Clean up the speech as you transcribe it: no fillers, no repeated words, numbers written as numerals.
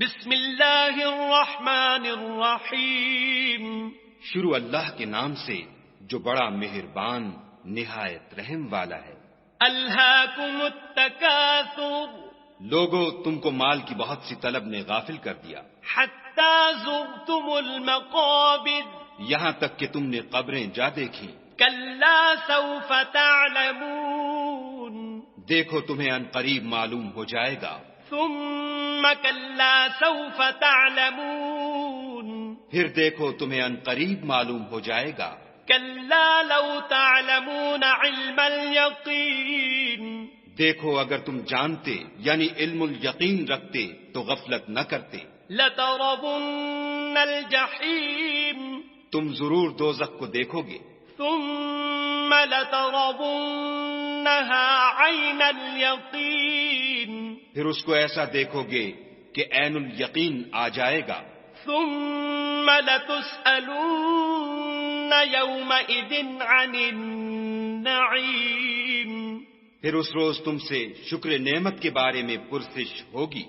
بسم اللہ الرحمن الرحیم. شروع اللہ کے نام سے جو بڑا مہربان نہایت رحم والا ہے. الہاکم التکاثر لوگو تم کو مال کی بہت سی طلب نے غافل کر دیا، حتی زرتم المقابر یہاں تک کہ تم نے قبریں جا دیکھی. کلا سوف تعلمون دیکھو تمہیں ان قریب معلوم ہو جائے گا. ثم کلا سوف تعلمون پھر دیکھو تمہیں ان قریب معلوم ہو جائے گا. کلا لو تعلمون علم الیقین دیکھو اگر تم جانتے یعنی علم الیقین رکھتے تو غفلت نہ کرتے. لترون الجحیم تم ضرور دوزخ کو دیکھو گے. ثم لترونها عین الیقین پھر اس کو ایسا دیکھو گے کہ عین الیقین آ جائے گا. ثم لتسألن یومئذ عن النعیم پھر اس روز تم سے شکر نعمت کے بارے میں پرسش ہوگی.